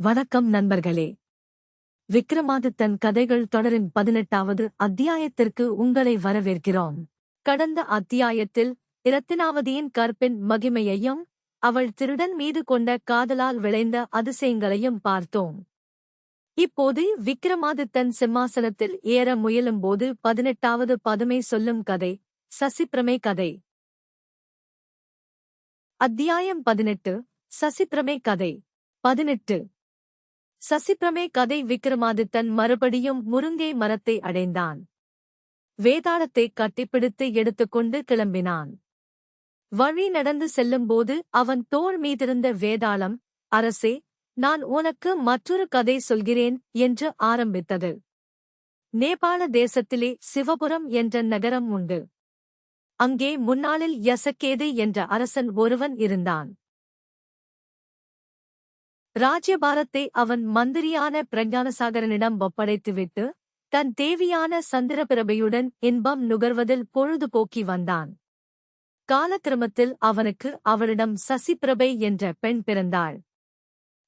வணக்கம் நண்பர்களே. விக்ரமாதித்தன் கதைகள் தொடரின் 18வது அத்தியாயத்திற்கு உங்களை வரவேற்கிறோம். கடந்த அத்தியாயத்தில் இரத்தினாவதியின் கற்பின் மகிமையையும் அவள் திருடன் மீது கொண்ட காதலால் விளைந்த அதிசயங்களையும் பார்த்தோம். இப்போது விக்ரமாதித்தன் சிம்மாசனத்தில் ஏற முயலும்போது 18வது பதுமை சொல்லும் கதை, சசிப்பிரமை கதை. அத்தியாயம் 18. சசிப்பிரமை கதை. 18. சசிப்பிரமை கதை. விக்ரமாதித்தன் மறுபடியும் முருங்கை மரத்தை அடைந்தான். வேதாளத்தை கட்டிப்பிடித்து எடுத்துக்கொண்டு கிளம்பினான். வழி நடந்து செல்லும்போது அவன் தோள் மீதிருந்த வேதாளம், அரசே, நான் உனக்கு மற்றொரு கதை சொல்கிறேன் என்று ஆரம்பித்தது. நேபாள தேசத்திலே சிவபுரம் என்ற நகரம் உண்டு. அங்கே முன்னாளில் யசகேது என்ற அரசன் ஒருவன் இருந்தான். ராஜ்யபாரத்தை அவன் மந்திரியான பிரஞானசாகரனிடம் ஒப்படைத்துவிட்டு தன் தேவியான சந்திரபிரபையுடன் இன்பம் நுகர்வதில் பொழுதுபோக்கி வந்தான். காலக்கிரமத்தில் அவனுக்கு அவளிடம் சசிப்பிரபை என்ற பெண் பிறந்தாள்.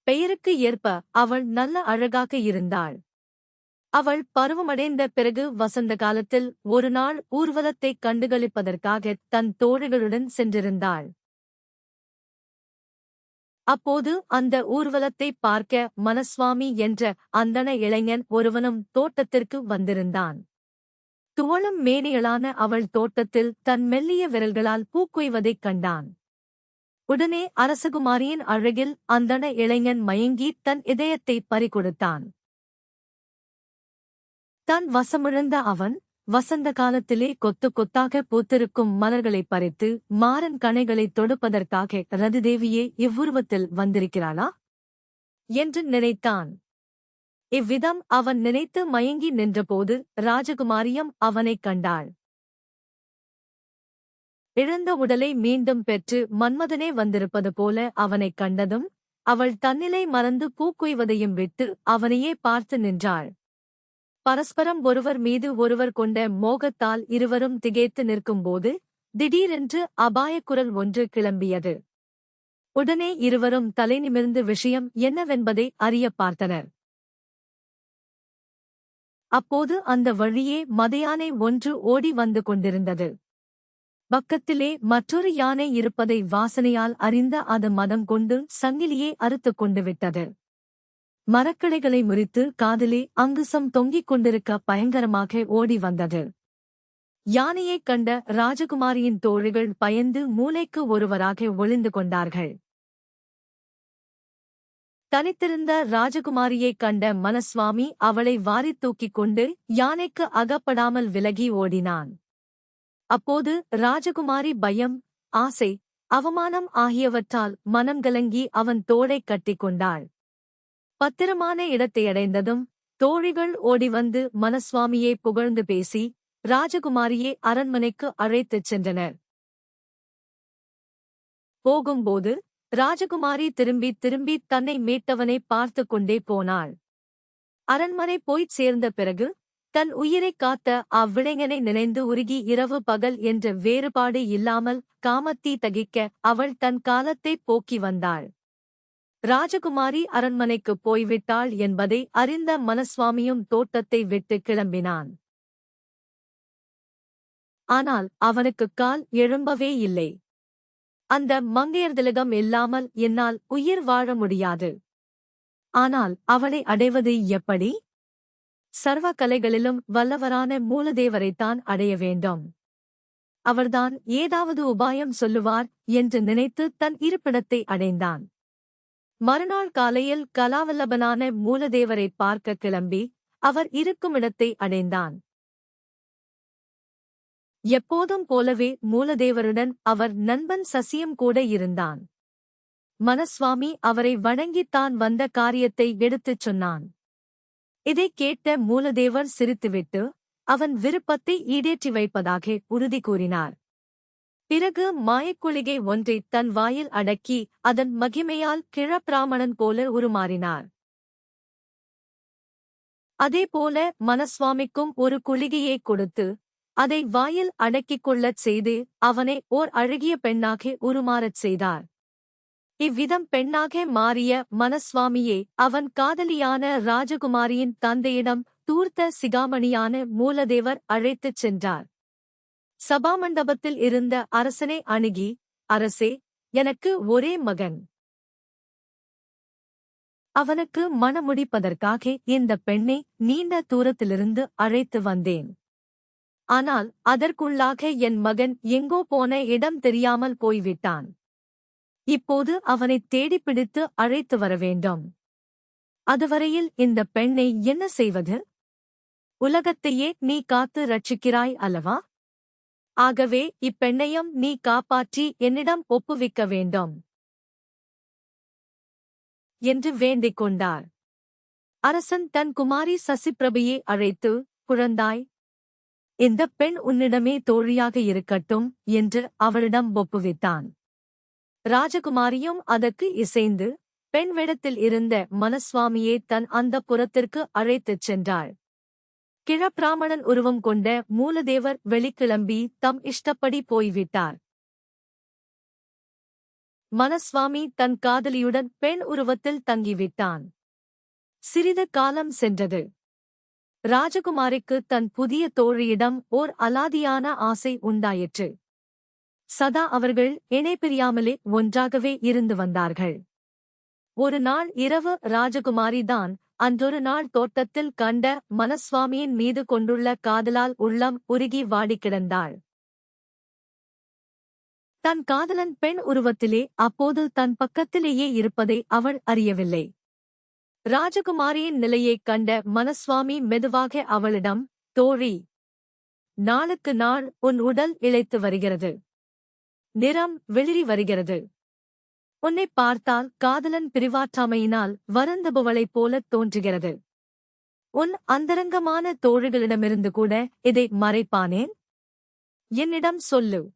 பெயருக்கு ஏற்ப அவள் நல்ல அழகாக இருந்தாள். அவள் பருவமடைந்த பிறகு வசந்த காலத்தில் ஒருநாள் ஊர்வலத்தைக் கண்டுகளிப்பதற்காக தன் தோழிகளுடன் சென்றிருந்தாள். அப்போது அந்த ஊர்வலத்தைப் பார்க்க மனஸ்வாமி என்ற அந்தண இளைஞன் ஒருவனும் தோட்டத்திற்கு வந்திருந்தான். துவளும் மேனியளான அவள் தோட்டத்தில் தன் மெல்லிய விரல்களால் பூக்குய்வதைக் கண்டான். உடனே அரசகுமாரியின் அழகில் அந்தண இளைஞன் மயங்கி தன் இதயத்தைப் பறிகொடுத்தான். தன் வசமிழந்த அவன் வசந்த காலத்திலே கொத்து கொத்தாக பூத்திருக்கும் மலர்களைப் பறித்து மாறன் கணைகளைத் தொடுப்பதற்காக ரதிதேவியே இவ்வுருவத்தில் வந்திருக்கிறாளா என்று நினைத்தான். இவ்விதம் அவன் நினைத்து மயங்கி நின்றபோது ராஜகுமாரியும் அவனைக் கண்டாள். இழந்த உடலை மீண்டும் பெற்று மன்மதனே வந்திருப்பது போல அவனைக் கண்டதும் அவள் தன்னிலை மறந்து பூக்குய்வதையும் விட்டு அவனையே பார்த்து நின்றாள். பரஸ்பரம் ஒருவர் மீது ஒருவர் கொண்ட மோகத்தால் இருவரும் திகைத்து நிற்கும்போது திடீரென்று அபாயக்குரல் ஒன்று கிளம்பியது. உடனே இருவரும் தலைநிமிர்ந்து விஷயம் என்னவென்பதை அறிய பார்த்தனர். அப்போது அந்த வழியே மதயானை ஒன்று ஓடி வந்து கொண்டிருந்தது. பக்கத்திலே மற்றொரு யானை இருப்பதை வாசனையால் அறிந்த அது மதம் கொண்டு சங்கிலியே அறுத்துக் கொண்டு விட்டது. மரக்கிளைகளை முறித்து காதிலே அங்குசம் தொங்கிக் கொண்டிருக்க பயங்கரமாக ஓடி வந்தது. யானையைக் கண்ட ராஜகுமாரியின் தோழிகள் பயந்து மூலைக்கு ஒருவராக ஒளிந்து கொண்டார்கள். தனித்திருந்த ராஜகுமாரியைக் கண்ட மனஸ்வாமி அவளை வாரித் தூக்கிக் கொண்டு யானைக்கு அகப்படாமல் விலகி ஓடினான். அப்போது ராஜகுமாரி பயம், ஆசை, அவமானம் ஆகியவற்றால் மனங்கலங்கி அவன் தோளைக் கட்டிக் கொண்டாள். பத்திரமான இடத்தை அடைந்ததும் தோழிகள் ஓடிவந்து மனஸ்வாமியை புகழ்ந்து பேசி ராஜகுமாரியை அரண்மனைக்கு அழைத்துச் சென்றனர். போகும்போது ராஜகுமாரி திரும்பி திரும்பி தன்னை மீட்டவனை பார்த்து கொண்டே போனாள். அரண்மனை போய்ச் சேர்ந்த பிறகு தன் உயிரைக் காத்த அவ்விளைஞனை நினைந்து உருகி இரவு பகல் என்ற வேறுபாடு இல்லாமல் காமத்தீ தகிக்க அவள் தன் காலத்தைப் போக்கி வந்தாள். ராஜகுமாரி அரண்மனைக்குப் போய்விட்டாள் என்பதை அறிந்த மனஸ்வாமியும் தோட்டத்தை விட்டு கிளம்பினான். ஆனால் அவனுக்குக் கால் எழும்பவே இல்லை. அந்த மங்கையர்திலகம் இல்லாமல் என்னால் உயிர் வாழ முடியாது. ஆனால் அவளை அடைவது எப்படி? சர்வ கலைகளிலும் வல்லவரான மூலதேவரைத்தான் அடைய வேண்டும். அவர்தான் ஏதாவது உபாயம் சொல்லுவார் என்று நினைத்து தன் இருப்பிடத்தை அடைந்தான். மறுநாள் காலையில் கலாவல்லபனான மூலதேவரைப் பார்க்க கிளம்பி அவர் இருக்குமிடத்தை அடைந்தான். எப்போதும் போலவே மூலதேவருடன் அவர் நண்பன் சசியும் கூட இருந்தான். மனஸ்வாமி அவரை வணங்கித்தான் வந்த காரியத்தை எடுத்துச் சொன்னான். இதைக் கேட்ட மூலதேவர் சிரித்துவிட்டு அவன் விருப்பத்தை ஈடேற்றி வைப்பதாக உறுதி கூறினார். பிறகு மாயக்குளிகை ஒன்றைத் தன் வாயில் அடக்கி அதன் மகிமையால் கிழப்பிராமணன் போல உருமாறினார். அதேபோல மனஸ்வாமிக்கும் ஒரு குளிகையைக் கொடுத்து அதை வாயில் அடக்கிக் கொள்ளச் செய்து அவனை ஓர் அழகிய பெண்ணாக உருமாறச் செய்தார். இவ்விதம் பெண்ணாக மாறிய மனஸ்வாமியே அவன் காதலியான ராஜகுமாரியின் தந்தையிடம் தூர்த்த சிகாமணியான மூலதேவர் அழைத்துச் சென்றார். சபாமண்டபத்தில் இருந்த அரசனை அணுகி, அரசே, எனக்கு ஒரே மகன். அவனுக்கு மணமுடிப்பதற்காக இந்த பெண்ணை நீண்ட தூரத்திலிருந்து அழைத்து வந்தேன். ஆனால் அதற்குள்ளாக என் மகன் எங்கோ போன இடம் தெரியாமல் போய்விட்டான். இப்போது அவனைத் தேடிப்பிடித்து அழைத்து வர வேண்டும். அதுவரையில் இந்த பெண்ணை என்ன செய்வது? உலகத்தையே நீ காத்து ரட்சிக்கிறாய் அல்லவா? ஆகவே இப்பெண்ணையும் நீ காப்பாற்றி என்னிடம் ஒப்புவிக்க வேண்டும் என்று வேண்டிக் கொண்டார். அரசன் தன் குமாரி சசிப்பிரபையை அழைத்து, குழந்தாய், இந்த பெண் உன்னிடமே தோழியாக இருக்கட்டும் என்று அவளிடம் ஒப்புவித்தான். ராஜகுமாரியும் அதற்கு இசைந்து பெண் வேடத்தில் இருந்த மனஸ்வாமியை தன் அந்தப்புரத்திற்கு அழைத்துச் சென்றாள். கிழப்பிராமணன் உருவம் கொண்ட மூலதேவர் வெளிக்கிளம்பி தம் இஷ்டப்படி போய்விட்டார். மனஸ்வாமி தன் காதலியுடன் பெண் உருவத்தில் தங்கிவிட்டான். சிறிது காலம் சென்றது. ராஜகுமாரிக்கு தன் புதிய தோழியிடம் ஓர் அலாதியான ஆசை உண்டாயிற்று. சதா அவர்கள் இணைபிரியாமலே ஒன்றாகவே இருந்து வந்தார்கள். ஒரு நாள் இரவு ராஜகுமாரிதான் அன்றொரு நாள் தோட்டத்தில் கண்ட மனஸ்வாமியின் மீது கொண்டுள்ள காதலால் உள்ளம் உருகி வாடிக் கிடந்தாள். தன் காதலன் பெண் உருவத்திலே அப்போது தன் பக்கத்திலேயே இருப்பதை அவள் அறியவில்லை. ராஜகுமாரியின் நிலையைக் கண்ட மனஸ்வாமி மெதுவாக அவளிடம், தோழி, நாளுக்கு நாள் உன் உடல் இளைத்து வருகிறது. நிறம் வெளிரி வருகிறது. உன்னைப் பார்த்தால் காதலன் பிரிவாற்றாமையினால் வருந்துபவளைப் போலத் தோன்றுகிறது. உன் அந்தரங்கமான தோழிகளிடமிருந்து கூட இதை மறைப்பானேன்? என்னிடம் சொல்லு.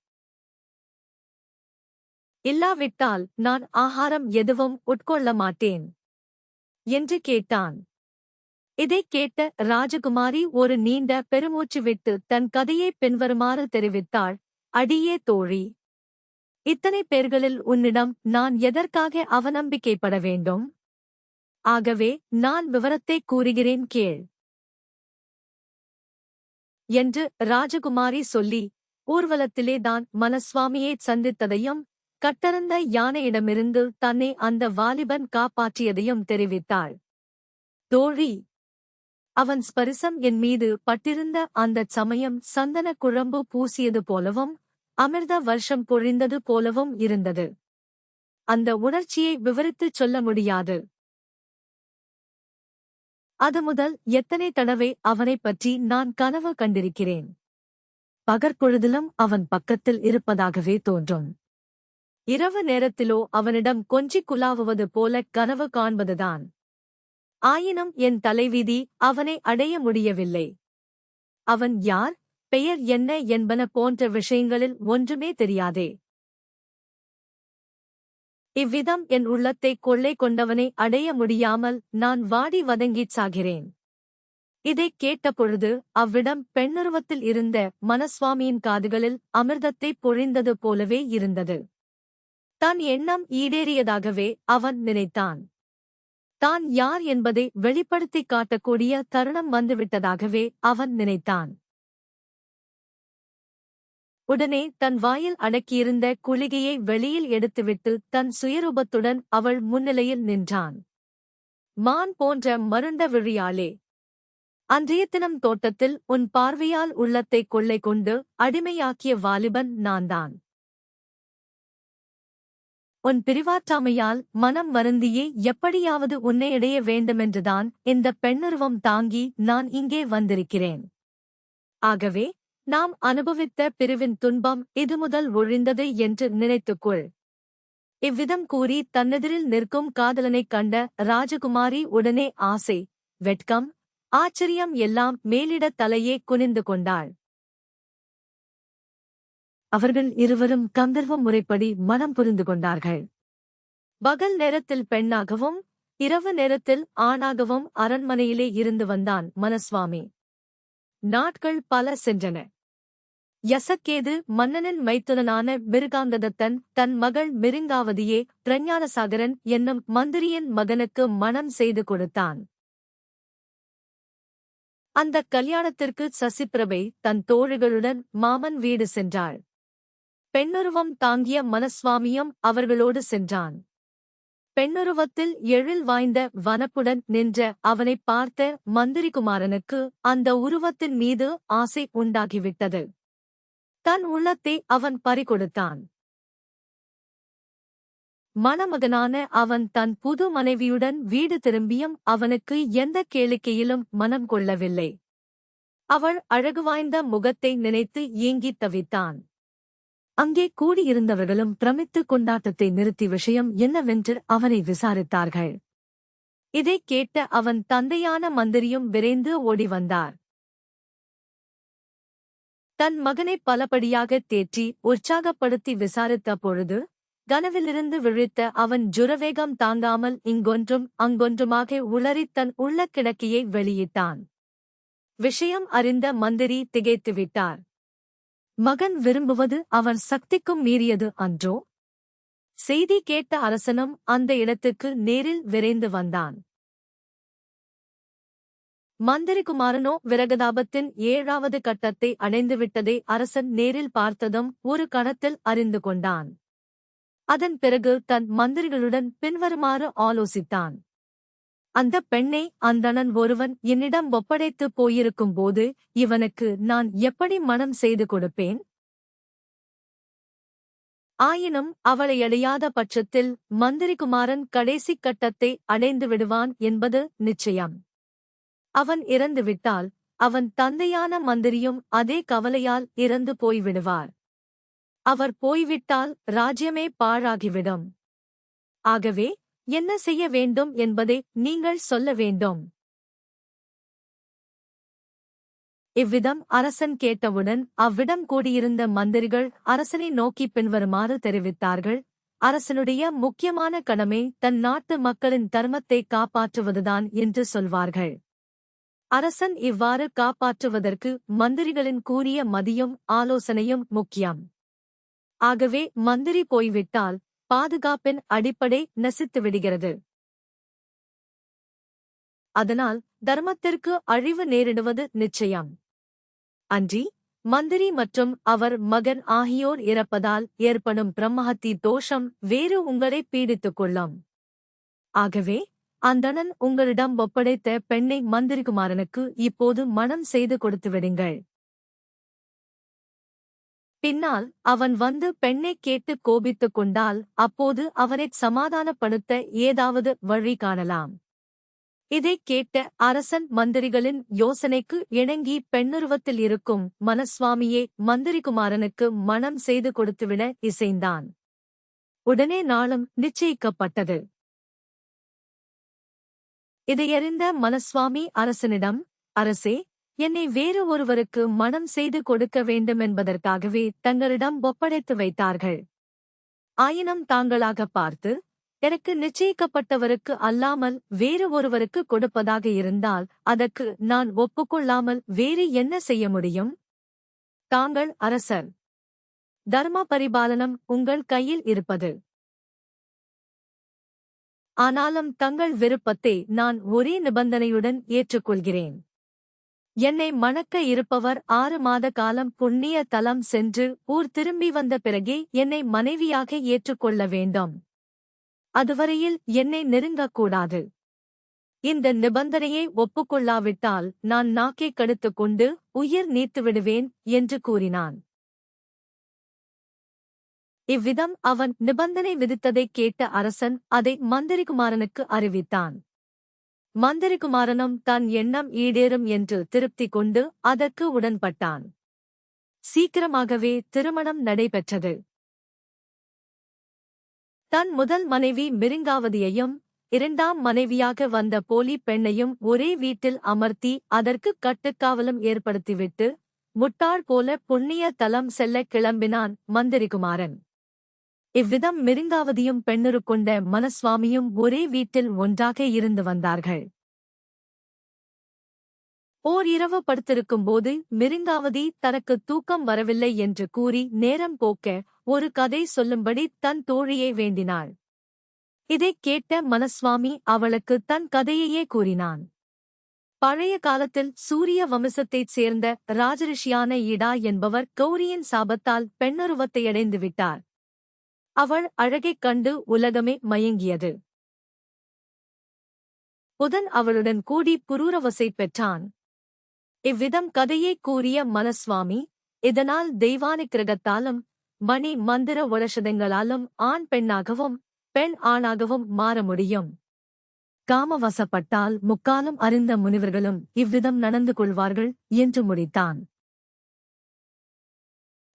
இல்லாவிட்டால் நான் ஆகாரம் எதுவும் உட்கொள்ள மாட்டேன் என்று கேட்டான். இதைக் கேட்ட ராஜகுமாரி ஒரு நீண்ட பெருமூச்சு விட்டு தன் கதையை பின்வருமாறு தெரிவித்தாள். அடியே தோழி, இத்தனை பேர்களில் உன்னிடம் நான் எதற்காக அவநம்பிக்கைப்பட வேண்டும்? ஆகவே நான் விவரத்தைக் கூறுகிறேன் கேள் என்று ராஜகுமாரி சொல்லி, ஊர்வலத்திலே தான் மனஸ்வாமியைச் சந்தித்ததையும் கட்டறுந்த யானையிடமிருந்து தன்னை அந்த வாலிபன் காப்பாற்றியதையும் தெரிவித்தாள். தோழி, அவன் ஸ்பரிசம் என் மீது பட்டிருந்த அந்தச் சமயம் சந்தன குழம்பு பூசியது போலவும் அமிர்த வருஷம் பொழிந்தது போலவும் இருந்தது. அந்த உணர்ச்சியை விவரித்துச் சொல்ல முடியாது. அது முதல் எத்தனை தடவை அவனைப் பற்றி நான் கனவு கண்டிருக்கிறேன். பகற்பொழுதிலும் அவன் பக்கத்தில் இருப்பதாகவே தோன்றும். இரவு நேரத்திலோ அவனிடம் கொஞ்சிக் குலாவுவது போல கனவு காண்பதுதான். ஆயினும் என் தலைவிதி அவனை அடைய முடியவில்லை. அவன் யார், பெயர் என்ன என்பன போன்ற விஷயங்களில் ஒன்றுமே தெரியாதே. இவ்விதம் என் உள்ளத்தைக் கொள்ளை கொண்டவனை அடைய முடியாமல் நான் வாடி வதங்கிச் சாகிறேன். இதைக் கேட்டபொழுது அவ்விடம் பெண்ணுருவத்தில் இருந்த மனஸ்வாமியின் காதுகளில் அமிர்தத்தைப் பொழிந்தது போலவே இருந்தது. தன் எண்ணம் ஈடேறியதாகவே அவன் நினைத்தான். தான் யார் என்பதை வெளிப்படுத்திக் காட்டக்கூடிய தருணம் வந்துவிட்டதாகவே அவன் நினைத்தான். உடனே தன் வாயில் அடக்கியிருந்த குளிகையை வெளியில் எடுத்துவிட்டு தன் சுயரூபத்துடன் அவள் முன்னிலையில் நின்றான். மான் போன்ற மருண்ட விழியாளே, அன்றைய தினம் தோட்டத்தில் உன் பார்வையால் உள்ளத்தைக் கொள்ளை கொண்டு அடிமையாக்கிய வாலிபன் நான்தான். உன் பிரிவாற்றாமையால் மனம் வருந்தியே எப்படியாவது உன்னை இடைய வேண்டுமென்றுதான் இந்த பெண்ணுருவம் தாங்கி நான் இங்கே வந்திருக்கிறேன். ஆகவே நாம் அனுபவித்த பிரிவின் துன்பம் இது முதல் ஒழிந்தது என்று நினைத்துக்கொள். இவ்விதம் கூறி தன்னெதிரில் நிற்கும் காதலனைக் கண்ட ராஜகுமாரி உடனே ஆசை, வெட்கம், ஆச்சரியம் எல்லாம் மேலிட தலையே குனிந்து கொண்டாள். அவர்கள் இருவரும் கந்தர்வ முறைப்படி மனம் புரிந்து கொண்டார்கள். பகல் நேரத்தில் பெண்ணாகவும் இரவு நேரத்தில் ஆணாகவும் அரண்மனையிலே இருந்து வந்தான் மனஸ்வாமி. நாட்கள் பல சென்றன. யசக்கேது மன்னனின் மைத்துனனான மிருகாங்கதத்தன் தன் மகள் மிருங்காவதியே பிரஞானசாகரன் என்னும் மந்திரியின் மகனுக்கு மணம் செய்து கொடுத்தான். அந்தக் கல்யாணத்திற்கு சசிப்பிரபை தன் தோழிகளுடன் மாமன் வீடு சென்றாள். பெண்ணுருவம் தாங்கிய மனசுவாமியும் அவர்களோடு சென்றான். பெண்ணுருவத்தில் எழில் வாய்ந்த வனப்புடன் நின்ற அவனைப் பார்த்த மந்திரிகுமாரனுக்கு அந்த உருவத்தின் மீது ஆசை உண்டாகிவிட்டது. தன் உள்ளத்தை அவன் பறிகொடுத்தான். மணமகனான அவன் தன் புது மனைவியுடன் வீடு திரும்பியும் அவனுக்கு எந்த கேளிக்கையிலும் மனம் கொள்ளவில்லை. அவள் அழகு வாய்ந்த முகத்தை நினைத்து ஏங்கித் தவித்தான். அங்கே கூடியிருந்தவர்களும் பிரமித்து கொண்டாட்டத்தை நிறுத்தி விஷயம் என்னவென்று அவனை விசாரித்தார்கள். இதைக் கேட்ட அவன் தந்தையான மந்திரியும் விரைந்து ஓடி வந்தார். தன் மகனை பலபடியாக தேற்றி உற்சாகப்படுத்தி விசாரித்த பொழுது கனவிலிருந்து விழித்த அவன் ஜுரவேகம் தாங்காமல் இங்கொன்றும் அங்கொன்றுமாக உளறித் தன் உள்ள கிடக்கையை வெளியிட்டான். விஷயம் அறிந்த மந்திரி திகைத்துவிட்டார். மகன் விரும்புவது அவன் சக்திக்கும் மீறியது அன்றோ? செய்தி கேட்ட அரசனும் அந்த இடத்துக்கு நேரில் விரைந்து வந்தான். மந்திரிகுமாரனோ விரகதாபத்தின் 7வது கட்டத்தை அடைந்துவிட்டதை அரசன் நேரில் பார்த்ததும் ஒரு கணத்தில் அறிந்து கொண்டான். அதன் பிறகு தன் மந்திரிகளுடன் பின்வருமாறு ஆலோசித்தான். அந்தப் பெண்ணை அந்தணன் ஒருவன் என்னிடம் ஒப்படைத்துப் போயிருக்கும் போது இவனுக்கு நான் எப்படி மணம் செய்து கொடுப்பேன்? ஆயினும் அவளை அடையாத பட்சத்தில் மந்திரிகுமாரன் கடைசிக் கட்டத்தை அடைந்து விடுவான் என்பது நிச்சயம். அவன் இறந்துவிட்டால் அவன் தந்தையான மந்திரியும் அதே கவலையால் இறந்து போய்விடுவார். அவர் போய்விட்டால் ராஜ்யமே பாழாகிவிடும். ஆகவே என்ன செய்ய வேண்டும் என்பதை நீங்கள் சொல்ல வேண்டும். இவ்விதம் அரசன் கேட்டவுடன் அவ்விடம் கூடியிருந்த மந்திரிகள் அரசனை நோக்கி பின்வருமாறு தெரிவித்தார்கள். அரசனுடைய முக்கியமான கடமை தன் நாட்டு மக்களின் தர்மத்தை காப்பாற்றுவதுதான் என்று சொல்வார்கள். அரசன் இவ்வாறு காப்பாற்றுவதற்கு மந்திரிகளின் கூறிய மதியும் ஆலோசனையும் முக்கியம். ஆகவே மந்திரி போய்விட்டால் பாதுகாப்பின் அடிப்படை நசித்துவிடுகிறது. அதனால் தர்மத்திற்கு அழிவு நேரிடுவது நிச்சயம். அன்றி மந்திரி மற்றும் அவர் மகன் ஆகியோர் இறப்பதால் ஏற்படும் பிரம்மஹத்தி தோஷம் வேறு உங்களை பீடித்துக் கொள்ளும். ஆகவே அந்தணன் உங்களிடம் ஒப்படைத்த பெண்ணை மந்திரிகுமாரனுக்கு இப்போது மணம் செய்து கொடுத்துவிடுங்கள். பின்னால் அவன் வந்து பெண்ணைக் கேட்டு கோபித்துக் கொண்டால் அப்போது அவனைச் சமாதானப்படுத்த ஏதாவது வழி காணலாம். இதைக் கேட்ட அரசன் மந்திரிகளின் யோசனைக்கு இணங்கி பெண்ணுருவத்தில் இருக்கும் மனசுவாமியை மந்திரிகுமாரனுக்கு மணம் செய்து கொடுத்துவிட இசைந்தான். உடனே நாளும் நிச்சயிக்கப்பட்டது. இதையறிந்த மனசுவாமி அரசனிடம், அரசே, என்னை வேறு ஒருவருக்கு மணம் செய்து கொடுக்க வேண்டுமென்பதற்காகவே தங்களிடம் ஒப்படைத்து வைத்தார்கள். ஆயினும் தாங்களாக பார்த்து எனக்கு நிச்சயிக்கப்பட்டவருக்கு அல்லாமல் வேறு ஒருவருக்கு கொடுப்பதாக இருந்தால் அதற்கு நான் ஒப்புக்கொள்ளாமல் வேறு என்ன செய்ய முடியும்? தாங்கள் அரசர். தர்ம பரிபாலனம் உங்கள் கையில் இருப்பது. ஆனாலும் தங்கள் விருப்பத்தை நான் ஒரே நிபந்தனையுடன் ஏற்றுக்கொள்கிறேன். என்னை மணக்க இருப்பவர் 6 மாத காலம் புண்ணிய தலம் சென்று ஊர் திரும்பி வந்த பிறகே என்னை மனைவியாக ஏற்றுக்கொள்ள வேண்டும். அதுவரையில் என்னை நெருங்கக்கூடாது. இந்த நிபந்தனையை ஒப்புக்கொள்ளாவிட்டால் நான் நாக்கை கடித்துக் கொண்டு உயிர் நீத்துவிடுவேன் என்று கூறினான். இவ்விதம் அவன் நிபந்தனை விதித்ததைக் கேட்ட அரசன் அதை மந்திரிகுமாரனுக்கு அறிவித்தான். மந்திரிகுமாரனும் தன் எண்ணம் ஈடேறும் என்று திருப்தி கொண்டு அதற்கு உடன்பட்டான். சீக்கிரமாகவே திருமணம் நடைபெற்றது. தன் முதல் மனைவி மிருங்காவதியையும் 2ஆம் மனைவியாக வந்த போலி பெண்ணையும் ஒரே வீட்டில் அமர்த்தி அதற்கு கட்டுக்காவலும் ஏற்படுத்திவிட்டு முட்டாள் போல புண்ணிய தலம் செல்ல கிளம்பினான் மந்திரிகுமாரன். இவ்விதம் மிருங்காவதியும் பெண்ணுருக்கொண்ட மனசுவாமியும் ஒரே வீட்டில் ஒன்றாக இருந்து வந்தார்கள். ஓர் இரவு படுத்திருக்கும்போது மிருங்காவதி தனக்கு தூக்கம் வரவில்லை என்று கூறி நேரம் போக்க ஒரு கதை சொல்லும்படி தன் தோழியை வேண்டினாள். இதைக் கேட்ட மனஸ்வாமி அவளுக்கு தன் கதையையே கூறினான். பழைய காலத்தில் சூரிய வம்சத்தைச் சேர்ந்த ராஜரிஷியான இடா என்பவர் கௌரியின் சாபத்தால் பெண்ணுருவத்தையடைந்து விட்டார். அவள் அழகைக் கண்டு உலகமே மயங்கியது. புதன் அவளுடன் கூடி புரூரவசை பெற்றான். இவ்விதம் கதையைக் கூறிய மனஸ்வாமி, இதனால் தெய்வானுக்கிரகத்தாலும் மணி மந்திர ஒளஷதங்களாலும் ஆண் பெண்ணாகவும் பெண் ஆணாகவும் மாற முடியும். காமவசப்பட்டால் முக்காலும் அறிந்த முனிவர்களும் இவ்விதம் நடந்து கொள்வார்கள் என்று முடித்தான்.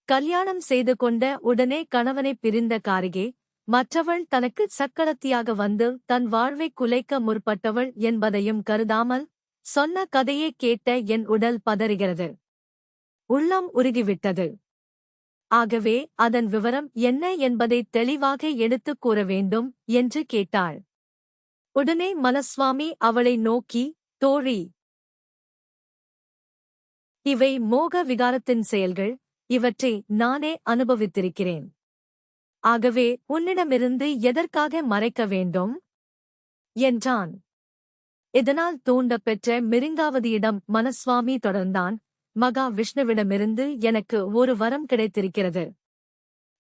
கல்யாணம் செய்து கொண்ட உடனே கணவனைப் பிரிந்த காரிகை, மற்றவள் தனக்கு சக்கரத்தியாக வந்து தன் வாழ்வைக் குலைக்க முற்பட்டவள் என்பதையும் கருதாமல் சொன்ன கதையைக் கேட்ட என் உடல் பதறுகிறது. உள்ளம் உருகிவிட்டது. ஆகவே அதன் விவரம் என்ன என்பதை தெளிவாக எடுத்துக் கூற வேண்டும் என்று கேட்டாள். உடனே மனஸ்வாமி அவளை நோக்கி, தோழி, இவை மோக விகாரத்தின் செயல்கள், இவற்றை நானே அனுபவித்திருக்கிறேன். ஆகவே உன்னிடமிருந்து எதற்காக மறைக்க வேண்டும் என்றான். இதனால் தூண்டப் பெற்ற மிருங்காவதியிடம் மனஸ்வாமி தொடர்ந்தான், மகா விஷ்ணுவிடமிருந்து எனக்கு ஒரு வரம் கிடைத்திருக்கிறது.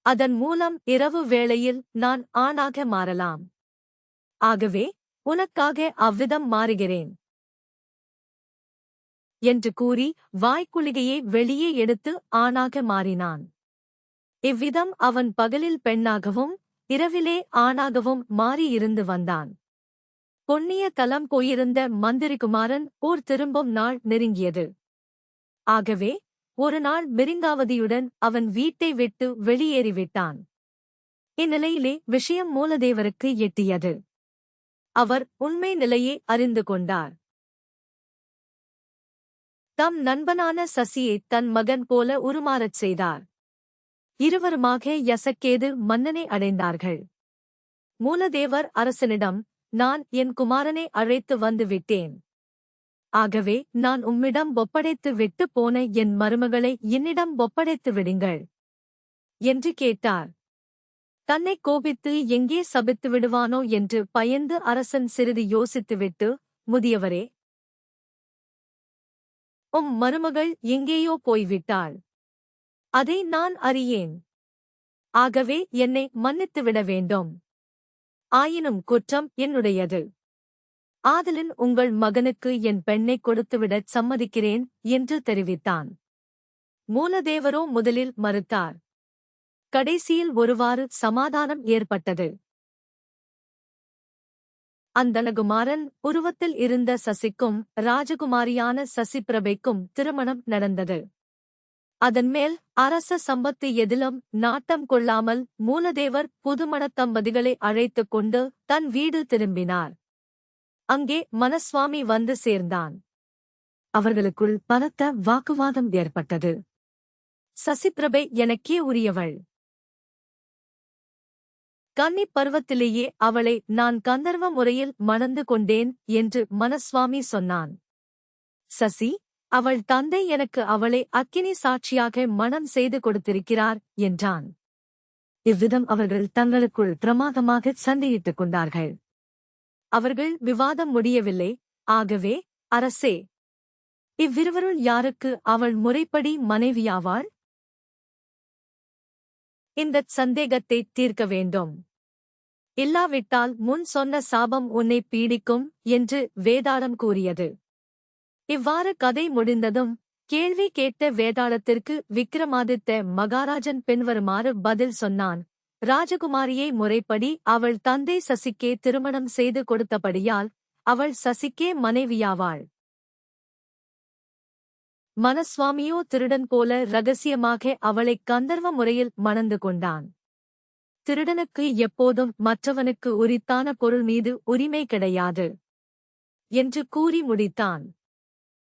அதன் மூலம் இரவு வேளையில் நான் ஆணாக மாறலாம். ஆகவே உனக்காக அவ்விதம் மாறுகிறேன் என்று கூறி வாய்க்குளிகையை வெளியே எடுத்து ஆணாக மாறினான். இவ்விதம் அவன் பகலில் பெண்ணாகவும் இரவிலே ஆணாகவும் மாறியிருந்து வந்தான். பொன்னிய தலம் போயிருந்த மந்திரிகுமாரன் ஊர் திரும்பும் நாள் நெருங்கியது. ஆகவே ஒரு நாள் மிருங்காவதியுடன் அவன் வீட்டை விட்டு வெளியேறிவிட்டான். இந்நிலையிலே விஷயம் மூலதேவருக்கு எட்டியது. அவர் உண்மை நிலையை அறிந்து கொண்டார். தம் நண்பனான சசியை தன் மகன் போல உருமாறச் செய்தார். இருவருமாக யசக்கேது மன்னனை அடைந்தார்கள். மூலதேவர் அரசனிடம், நான் என் குமாரனை அழைத்து வந்து விட்டேன். ஆகவே நான் உம்மிடம் ஒப்படைத்து விட்டு போன என் மருமகளை என்னிடம் ஒப்படைத்து விடுங்கள் என்று கேட்டார். தன்னை கோபித்து எங்கே சபித்து விடுவானோ என்று பயந்து அரசன் சிறிது யோசித்துவிட்டு, முதியவரே, உம் மருமகள் எங்கேயோ போய்விட்டாள். அதை நான் அறியேன். ஆகவே என்னை மன்னித்துவிட வேண்டும். ஆயினும் குற்றம் என்னுடையது. ஆதலின் உங்கள் மகனுக்கு என் பெண்ணைக் கொடுத்துவிடச் சம்மதிக்கிறேன் என்று தெரிவித்தான். மூலதேவரோ முதலில் மறுத்தார். கடைசியில் ஒருவாறு சமாதானம் ஏற்பட்டது. அந்தணகுமாரன் உருவத்தில் இருந்த சசிக்கும் ராஜகுமாரியான சசிபிரபைக்கும் திருமணம் நடந்தது. அதன்மேல் அரச சம்பத்து எதிலும் நாட்டம் கொள்ளாமல் மூலதேவர் புதுமணத் தம்பதிகளை அழைத்துக் கொண்டு தன் வீடு திரும்பினார். அங்கே மனஸ்வாமி வந்து சேர்ந்தான். அவர்களுக்குள் பலத்த வாக்குவாதம் ஏற்பட்டது. சசிபிரபை எனக்கே உரியவள். கன்னிப் பருவத்திலேயே அவளை நான் கந்தர்வ முறையில் மணந்து கொண்டேன் என்று மனஸ்வாமி சொன்னான். சசி, அவள் தந்தை எனக்கு அவளை அக்கினி சாட்சியாக மணம் செய்து கொடுத்திருக்கிறார் என்றான். இவ்விதம் அவர்கள் தங்களுக்குள் பிரமாதமாக சண்டையிட்டுக் கொண்டார்கள். அவர்கள் விவாதம் முடியவில்லை. ஆகவே, அரசே, இவ்விருவருள் யாருக்கு அவள் முறைப்படி மனைவியாவாள்? இந்தச் சந்தேகத்தை தீர்க்க வேண்டும். இல்லாவிட்டால் முன் சொன்ன சாபம் உன்னை பீடிக்கும் என்று வேதாளம் கூறியது. இவ்வாறு கதை முடிந்ததும் கேள்வி கேட்ட வேதாளத்திற்கு விக்கிரமாதித்த மகாராஜன் பின்வருமாறு பதில் சொன்னான். ராஜகுமாரியை முறைப்படி அவள் தந்தை சசிக்கே திருமணம் செய்து கொடுத்தபடியால் அவள் சசிக்கே மனைவியாவாள். மனஸ்வாமியோ திருடன் போல இரகசியமாக அவளைக் கந்தர்வ முறையில் மணந்து கொண்டான். திருடனுக்கு எப்போதும் மற்றவனுக்கு உரித்தான பொருள் மீது உரிமை கிடையாது என்று கூறி முடித்தான்.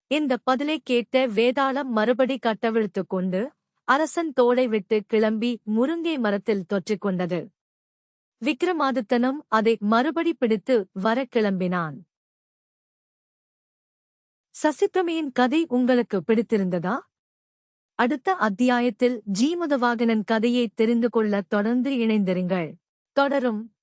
இந்த பதிலைக் கேட்ட வேதாளம் மறுபடி கட்டவிழ்த்துக் கொண்டு அரசன் தோளை விட்டு கிளம்பி முருங்கை மரத்தில் தொற்றிக் கொண்டது. விக்கிரமாதித்தனும் அதை மறுபடி பிடித்து வரக் கிளம்பினான். சசிப்ரமையின் கதை உங்களுக்கு பிடித்திருந்ததா? அடுத்த அத்தியாயத்தில் ஜீமதவாகனன் கதையை தெரிந்து கொள்ள தொடர்ந்து இணைந்திருங்கள். தொடரும்.